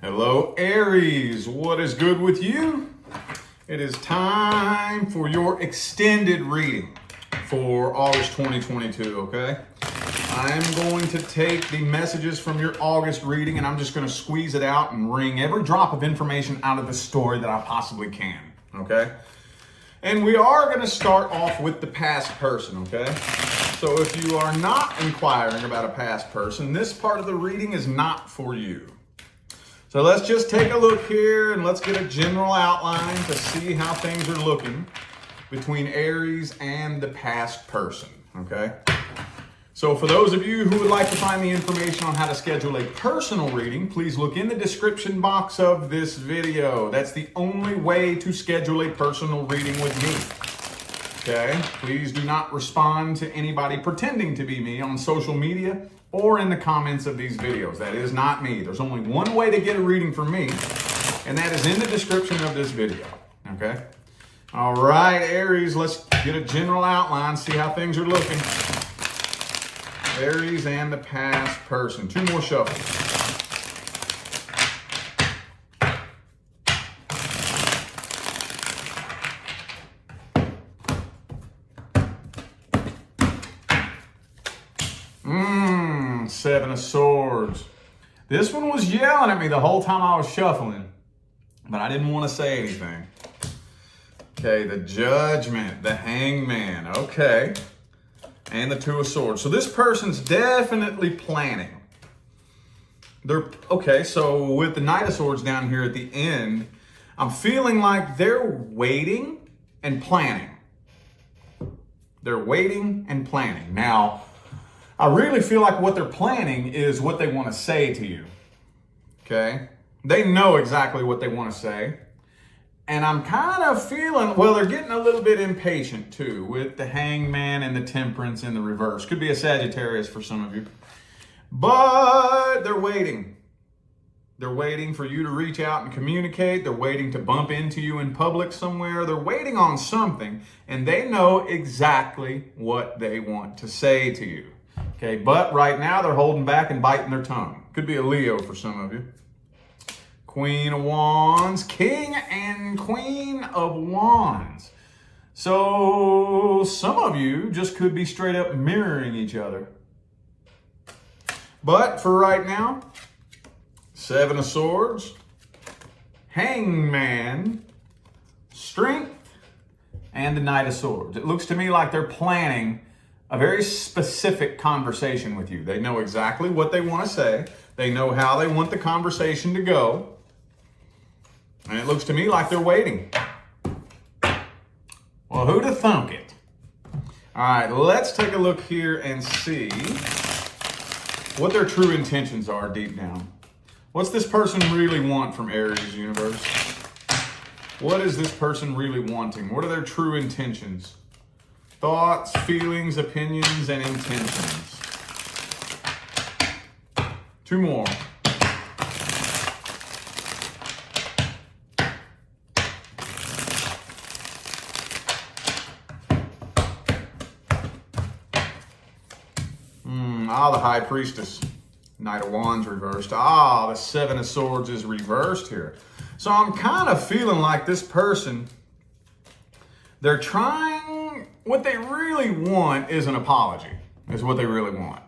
Hello, Aries. What is good with you? It is time for your extended reading for August 2022, okay? I'm going to take the messages from your August reading and I'm just going to squeeze it out and wring every drop of information out of the story that I possibly can, okay? And we are going to start off with the past person, okay? So if you are not inquiring about a past person, this part of the reading is not for you. So let's just take a look here and let's get a general outline to see how things are looking between Aries and the past person, okay? So for those of you who would like to find the information on how to schedule a personal reading, please look in the description box of this video. That's the only way to schedule a personal reading with me, okay? Please do not respond to anybody pretending to be me on social media or in the comments of these videos. That is not me. There's only one way to get a reading from me, and that is in the description of this video, okay? All right, Aries, let's get a general outline, see how things are looking. Aries and the past person. Two more shuffles. Seven of Swords. This one was yelling at me the whole time I was shuffling, but I didn't want to say anything. Okay, the Judgment, the Hangman, okay. And the Two of Swords. So this person's definitely planning. Okay, so with the Knight of Swords down here at the end, I'm feeling like they're waiting and planning. They're waiting and planning. Now, I really feel like what they're planning is what they want to say to you, okay? They know exactly what they want to say. And I'm kind of feeling, well, they're getting a little bit impatient too with the Hangman and the Temperance in the reverse. Could be a Sagittarius for some of you. But they're waiting. They're waiting for you to reach out and communicate. They're waiting to bump into you in public somewhere. They're waiting on something, and they know exactly what they want to say to you. Okay, but right now they're holding back and biting their tongue. Could be a Leo for some of you. Queen of Wands, King and Queen of Wands. So some of you just could be straight up mirroring each other. But for right now, Seven of Swords, Hangman, Strength, and the Knight of Swords. It looks to me like they're planning a very specific conversation with you. They know exactly what they want to say. They know how they want the conversation to go. And it looks to me like they're waiting. Well, who'd have thunk it? All right, let's take a look here and see what their true intentions are deep down. What's this person really want from Aries universe? What is this person really wanting? What are their true intentions? Thoughts, feelings, opinions, and intentions. Two more. The High Priestess. Knight of Wands reversed. The Seven of Swords is reversed here. So I'm kind of feeling like this person, they're trying, what they really want is an apology, is what they really want.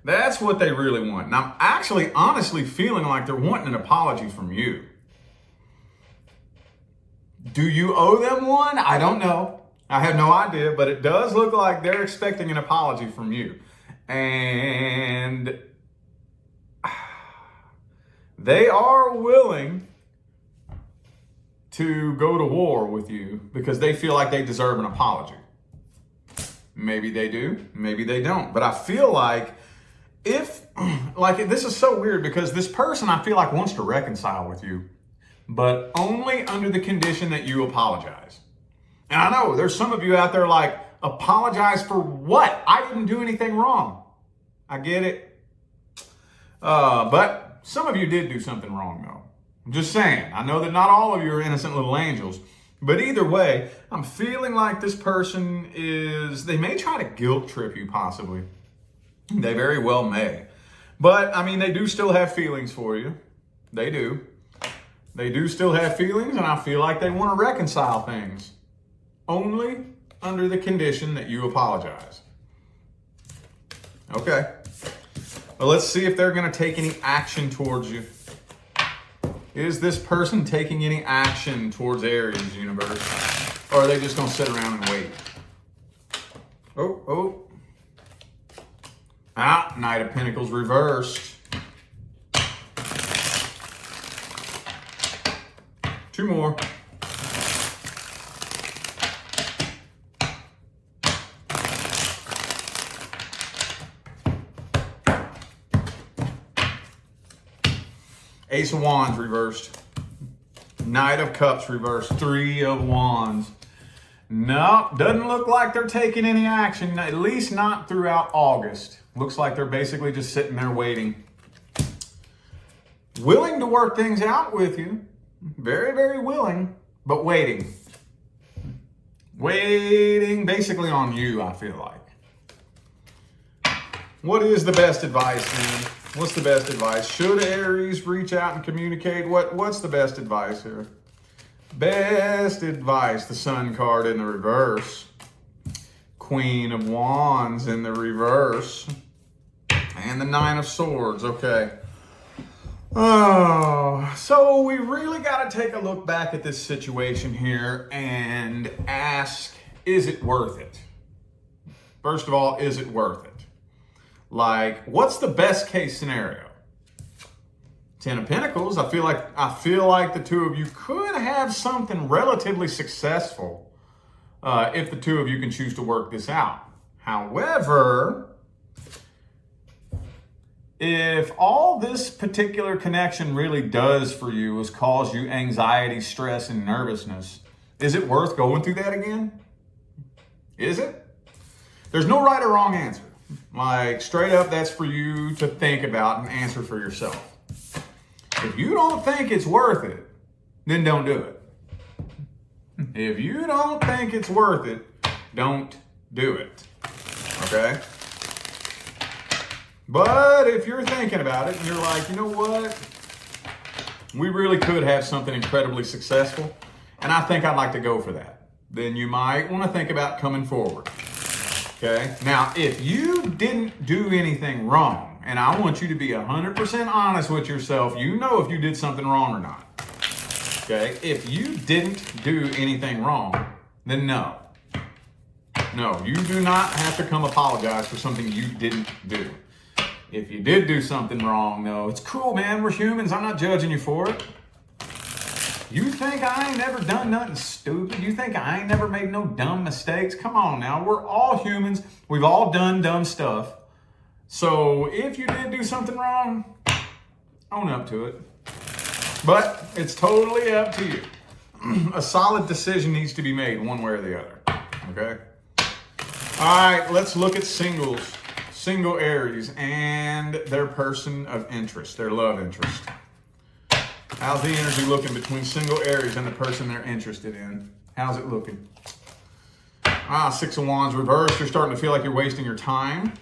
That's what they really want. And I'm actually honestly feeling like they're wanting an apology from you. Do you owe them one? I don't know. I have no idea, but it does look like they're expecting an apology from you. And they are willing to go to war with you because they feel like they deserve an apology. Maybe they do, maybe they don't. But I feel like this is so weird because this person I feel like wants to reconcile with you, but only under the condition that you apologize. And I know there's some of you out there like, apologize for what? I didn't do anything wrong. I get it. But some of you did do something wrong though. I'm just saying. I know that not all of you are innocent little angels. But either way, I'm feeling like this person they may try to guilt trip you possibly. They very well may. But, I mean, they do still have feelings for you. They do. They do still have feelings, and I feel like they want to reconcile things. Only under the condition that you apologize. Okay. Well, let's see if they're going to take any action towards you. Is this person taking any action towards Aries, universe? Or are they just going to sit around and wait? Oh. Knight of Pentacles reversed. 2 more. Ace of Wands reversed. Knight of Cups reversed. 3 of Wands. No, doesn't look like they're taking any action, at least not throughout August. Looks like they're basically just sitting there waiting. Willing to work things out with you. Very, very willing, but waiting. Waiting basically on you, I feel like. What is the best advice, man? What's the best advice? Should Aries reach out and communicate? What's the best advice here? Best advice, the Sun card in the reverse. Queen of Wands in the reverse. And the 9 of Swords, okay. Oh, so we really got to take a look back at this situation here and ask, is it worth it? First of all, is it worth it? Like, what's the best case scenario? 10 of Pentacles, I feel like the two of you could have something relatively successful if the two of you can choose to work this out. However, if all this particular connection really does for you is cause you anxiety, stress, and nervousness, is it worth going through that again? Is it? There's no right or wrong answer. Like, straight up, that's for you to think about and answer for yourself. If you don't think it's worth it, then don't do it. If you don't think it's worth it, don't do it. Okay? But if you're thinking about it and you're like, you know what? We really could have something incredibly successful, and I think I'd like to go for that. Then you might want to think about coming forward. Okay? Now, if you didn't do anything wrong, and I want you to be 100% honest with yourself, you know if you did something wrong or not. Okay? If you didn't do anything wrong, then no. No, you do not have to come apologize for something you didn't do. If you did do something wrong, though, it's cool, man. We're humans. I'm not judging you for it. You think I ain't never done nothing stupid? You think I ain't never made no dumb mistakes? Come on now. We're all humans. We've all done dumb stuff. So if you did do something wrong, own up to it. But it's totally up to you. A solid decision needs to be made one way or the other. Okay? All right, let's look at singles. Single Aries and their person of interest, their love interest. How's the energy looking between single Aries and the person they're interested in? How's it looking? 6 of Wands reversed. You're starting to feel like you're wasting your time.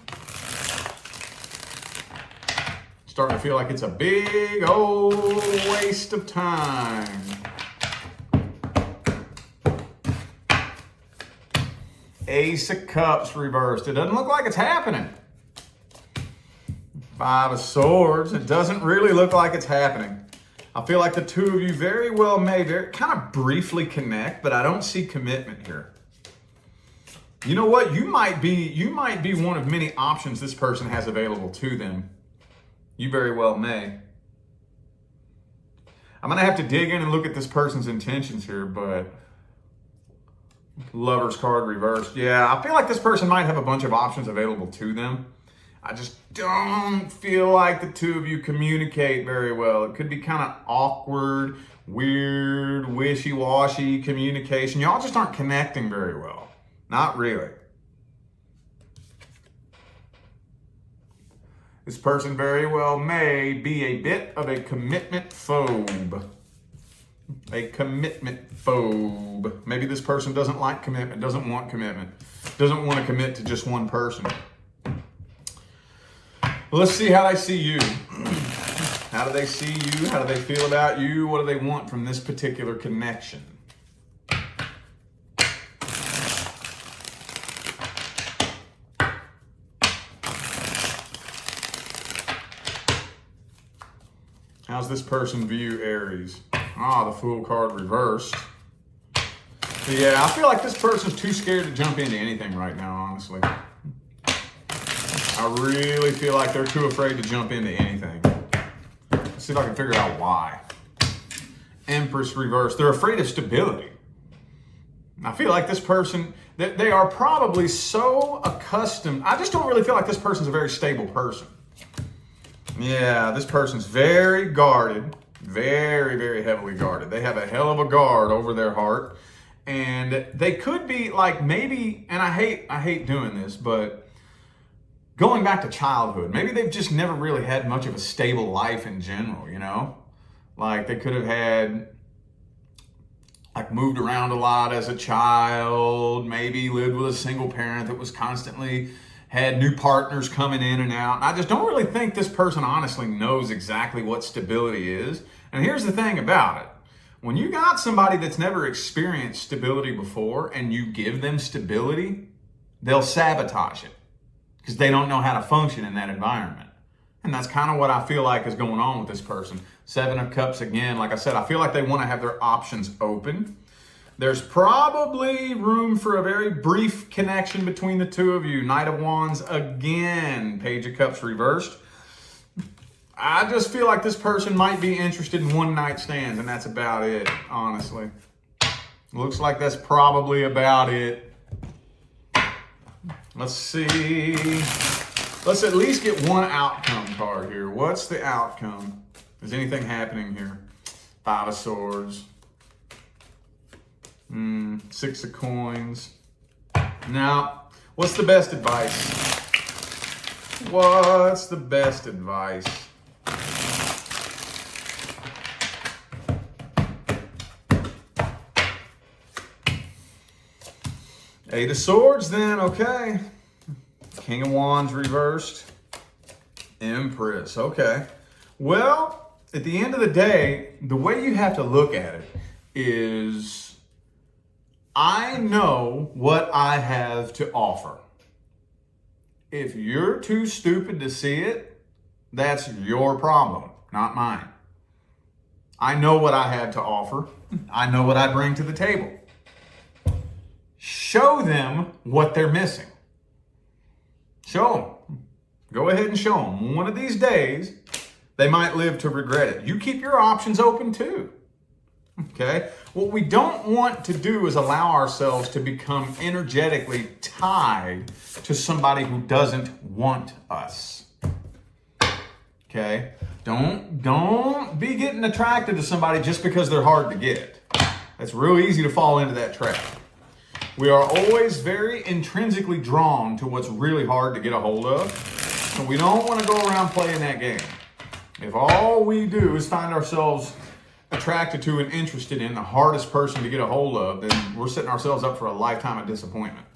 Starting to feel like it's a big old waste of time. Ace of Cups reversed. It doesn't look like it's happening. 5 of Swords. It doesn't really look like it's happening. I feel like the two of you very well may kind of briefly connect, but I don't see commitment here. You know what? You might be one of many options this person has available to them. You very well may. I'm going to have to dig in and look at this person's intentions here, but Lover's card reversed. Yeah, I feel like this person might have a bunch of options available to them. I just don't feel like the two of you communicate very well. It could be kind of awkward, weird, wishy-washy communication. Y'all just aren't connecting very well. Not really. This person very well may be a bit of a commitment phobe. A commitment phobe. Maybe this person doesn't like commitment, doesn't want commitment, doesn't want to commit to just one person. Let's see how they see you. How do they see you? How do they feel about you? What do they want from this particular connection? How's this person view Aries? Ah, the Fool card reversed. But yeah, I feel like this person's too scared to jump into anything right now, honestly. I really feel like they're too afraid to jump into anything. Let's see if I can figure out why. Empress reversed. They're afraid of stability. I feel like this person, they are probably so accustomed. I just don't really feel like this person's a very stable person. Yeah, this person's very guarded, very, very heavily guarded. They have a hell of a guard over their heart. And they could be like maybe, and I hate doing this, but going back to childhood, maybe they've just never really had much of a stable life in general, you know? Like they could have had, like moved around a lot as a child, maybe lived with a single parent that was constantly had new partners coming in and out. And I just don't really think this person honestly knows exactly what stability is. And here's the thing about it. When you got somebody that's never experienced stability before and you give them stability, they'll sabotage it because they don't know how to function in that environment. And that's kind of what I feel like is going on with this person. Seven of Cups again. Like I said, I feel like they want to have their options open. There's probably room for a very brief connection between the two of you. Knight of Wands again. Page of Cups reversed. I just feel like this person might be interested in one night stands, and that's about it, honestly. Looks like that's probably about it. Let's see. Let's at least get one outcome card here. What's the outcome? Is anything happening here? Five of Swords. Six of Coins. Now, what's the best advice? What's the best advice? Eight of Swords then, okay. King of Wands reversed. Empress, okay. Well, at the end of the day, the way you have to look at it is, I know what I have to offer. If you're too stupid to see it, that's your problem, not mine. I know what I have to offer. I know what I bring to the table. Show them what they're missing. Show them. Go ahead and show them. One of these days, they might live to regret it. You keep your options open too. Okay? What we don't want to do is allow ourselves to become energetically tied to somebody who doesn't want us. Okay? Don't be getting attracted to somebody just because they're hard to get. It's real easy to fall into that trap. We are always very intrinsically drawn to what's really hard to get a hold of. So we don't want to go around playing that game. If all we do is find ourselves attracted to and interested in the hardest person to get a hold of, then we're setting ourselves up for a lifetime of disappointment.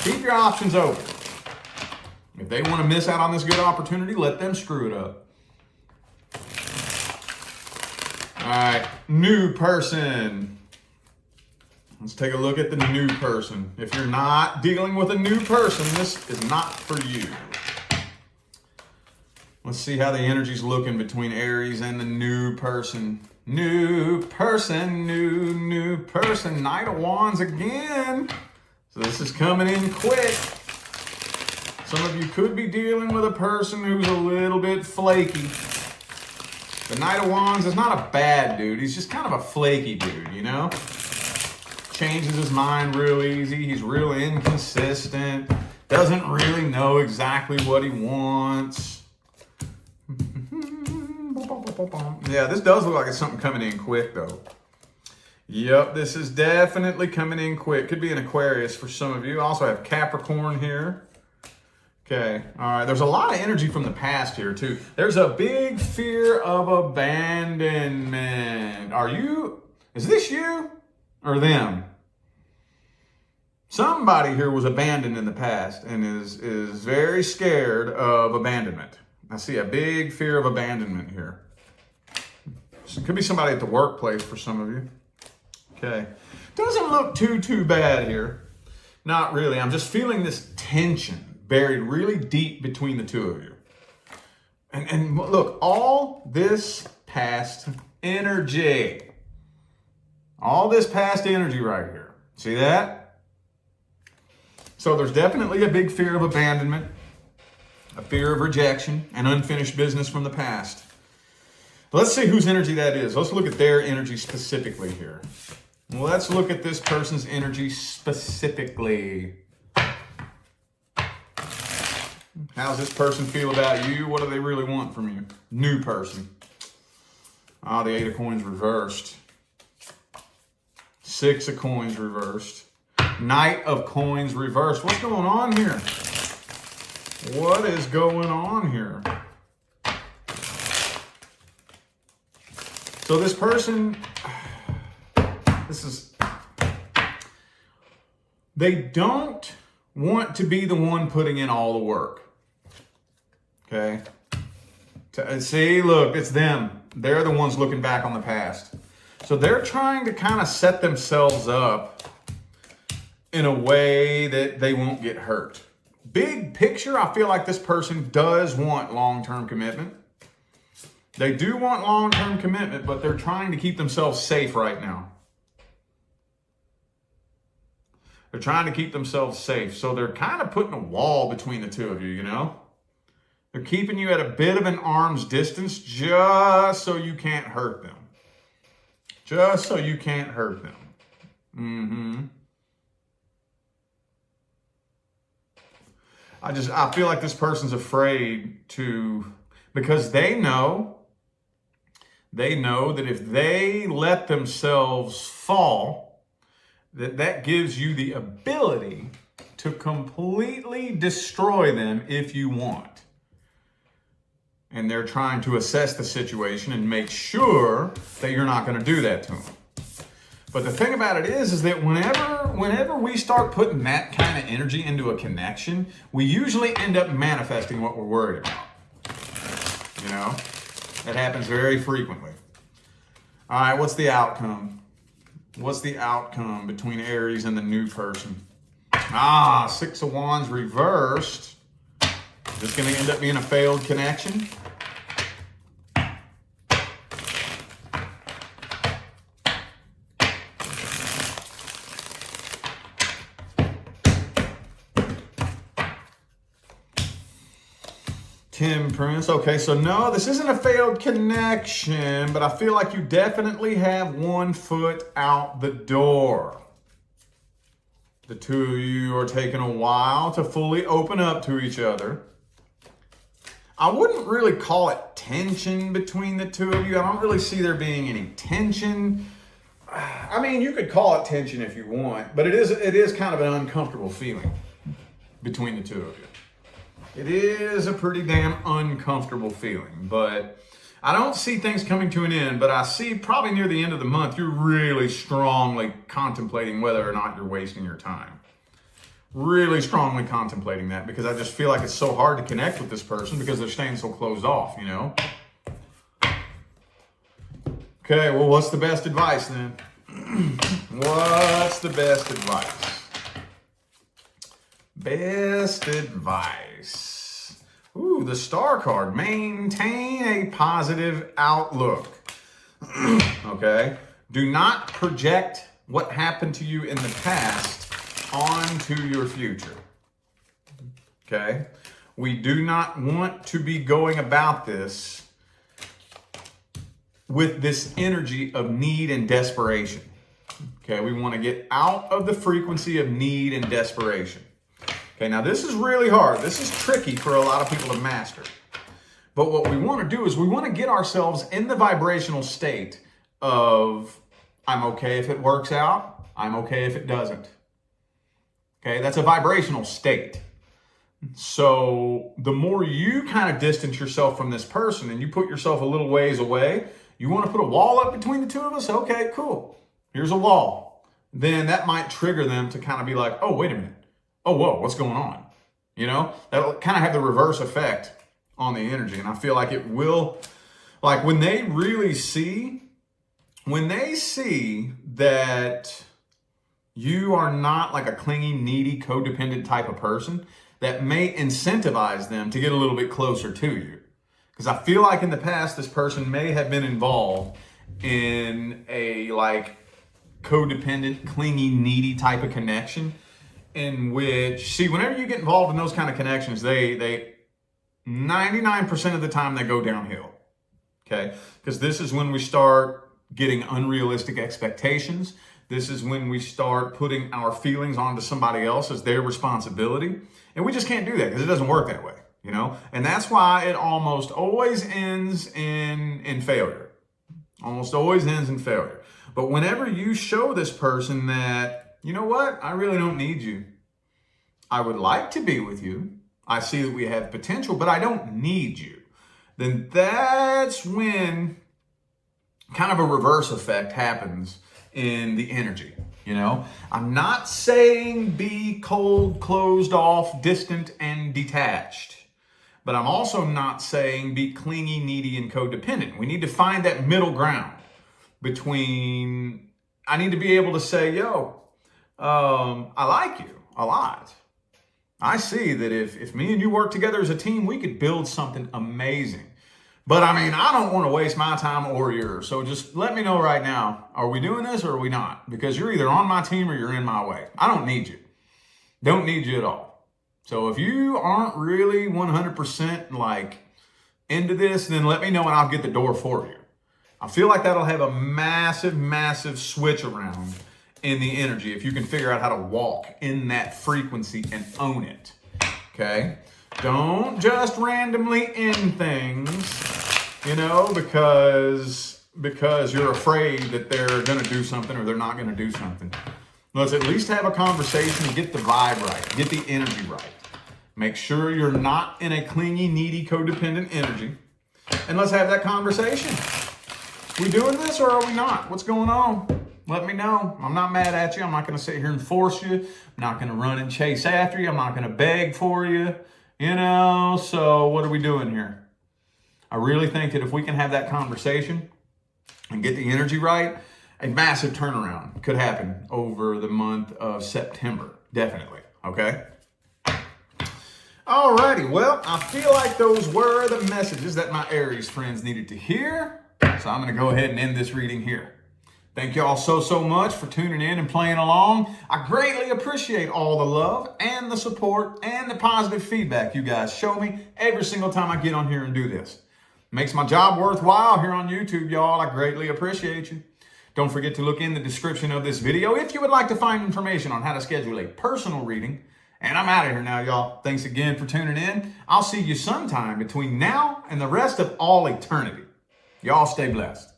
Keep your options open. If they want to miss out on this good opportunity, let them screw it up. All right, new person. Let's take a look at the new person. If you're not dealing with a new person, this is not for you. Let's see how the energy's looking between Aries and the new person. New person, new person. Knight of Wands again. So this is coming in quick. Some of you could be dealing with a person who's a little bit flaky. The Knight of Wands is not a bad dude. He's just kind of a flaky dude, you know? Changes his mind real easy. He's real inconsistent. Doesn't really know exactly what he wants. Yeah, this does look like it's something coming in quick, though. Yep, this is definitely coming in quick. Could be an Aquarius for some of you. I also have Capricorn here. Okay, all right. There's a lot of energy from the past here, too. There's a big fear of abandonment. Is this you or them? Somebody here was abandoned in the past and is very scared of abandonment. I see a big fear of abandonment here. So it could be somebody at the workplace for some of you. Okay. Doesn't look too bad here. Not really. I'm just feeling this tension buried really deep between the two of you. And look, all this past energy. All this past energy right here. See that? So there's definitely a big fear of abandonment, a fear of rejection, and unfinished business from the past. Let's see whose energy that is. Let's look at their energy specifically here. Let's look at this person's energy specifically. How's this person feel about you? What do they really want from you? New person. Ah, the 8 of coins reversed. 6 of coins reversed. Knight of coins reversed. What's going on here? What is going on here? So this person, they don't want to be the one putting in all the work. Okay? See, look, it's them. They're the ones looking back on the past. So they're trying to kind of set themselves up in a way that they won't get hurt. Big picture, I feel like this person does want long-term commitment. They do want long-term commitment, but they're trying to keep themselves safe right now. They're trying to keep themselves safe. So they're kind of putting a wall between the two of you, you know? They're keeping you at a bit of an arm's distance just so you can't hurt them. Just so you can't hurt them. I feel like this person's afraid to, because they know that if they let themselves fall, that gives you the ability to completely destroy them if you want. And they're trying to assess the situation and make sure that you're not going to do that to them. But the thing about it is that whenever we start putting that kind of energy into a connection, we usually end up manifesting what we're worried about. You know? That happens very frequently. All right, what's the outcome? What's the outcome between Aries and the new person? 6 of Wands reversed. Is this going to end up being a failed connection? Temperance. Okay, so no, this isn't a failed connection, but I feel like you definitely have one foot out the door. The two of you are taking a while to fully open up to each other. I wouldn't really call it tension between the two of you. I don't really see there being any tension. I mean, you could call it tension if you want, but it is kind of an uncomfortable feeling between the two of you. It is a pretty damn uncomfortable feeling, but I don't see things coming to an end, but I see probably near the end of the month, you're really strongly contemplating whether or not you're wasting your time. Really strongly contemplating that, because I just feel like it's so hard to connect with this person because they're staying so closed off, you know? Okay, well, what's the best advice then? What's the best advice? Best advice. Ooh, the Star card. Maintain a positive outlook. Okay? Do not project what happened to you in the past onto your future. Okay? We do not want to be going about this with this energy of need and desperation. Okay? We want to get out of the frequency of need and desperation. Okay, now this is really hard. This is tricky for a lot of people to master. But what we want to do is we want to get ourselves in the vibrational state of, I'm okay if it works out, I'm okay if it doesn't. Okay, that's a vibrational state. So the more you kind of distance yourself from this person and you put yourself a little ways away, you want to put a wall up between the two of us? Okay, cool. Here's a wall. Then that might trigger them to kind of be like, oh, wait a minute. Oh, whoa, what's going on? You know, that'll kind of have the reverse effect on the energy. And I feel like it will, like when they really see when they see that you are not like a clingy, needy, codependent type of person, that may incentivize them to get a little bit closer to you. Because I feel like in the past, this person may have been involved in a like codependent, clingy, needy type of connection, in which, see, whenever you get involved in those kind of connections, they 99% of the time they go downhill, okay? Because this is when we start getting unrealistic expectations. This is when we start putting our feelings onto somebody else as their responsibility. And we just can't do that because it doesn't work that way, you know? And that's why it almost always ends in failure. Almost always ends in failure. But whenever you show this person that, you know what, I really don't need you. I would like to be with you. I see that we have potential, but I don't need you. Then that's when kind of a reverse effect happens in the energy, you know? I'm not saying be cold, closed off, distant, and detached. But I'm also not saying be clingy, needy, and codependent. We need to find that middle ground between, I need to be able to say, yo, I like you a lot. I see that if me and you work together as a team, we could build something amazing. But I mean, I don't want to waste my time or yours. So just let me know right now, are we doing this or are we not? Because you're either on my team or you're in my way. I don't need you. Don't need you at all. So if you aren't really 100% like into this, then let me know and I'll get the door for you. I feel like that'll have a massive, massive switch around in the energy if you can figure out how to walk in that frequency and own it, okay? Don't just randomly end things, you know, because you're afraid that they're going to do something or they're not going to do something. Let's at least have a conversation and get the vibe right, get the energy right. Make sure you're not in a clingy, needy, codependent energy. And let's have that conversation. We doing this or are we not? What's going on? Let me know. I'm not mad at you. I'm not going to sit here and force you. I'm not going to run and chase after you. I'm not going to beg for you. You know, so what are we doing here? I really think that if we can have that conversation and get the energy right, a massive turnaround could happen over the month of September. Definitely. Okay? Alrighty. Well, I feel like those were the messages that my Aries friends needed to hear. So I'm going to go ahead and end this reading here. Thank y'all so much for tuning in and playing along. I greatly appreciate all the love and the support and the positive feedback you guys show me every single time I get on here and do this. Makes my job worthwhile here on YouTube, y'all. I greatly appreciate you. Don't forget to look in the description of this video if you would like to find information on how to schedule a personal reading. And I'm out of here now, y'all. Thanks again for tuning in. I'll see you sometime between now and the rest of all eternity. Y'all stay blessed.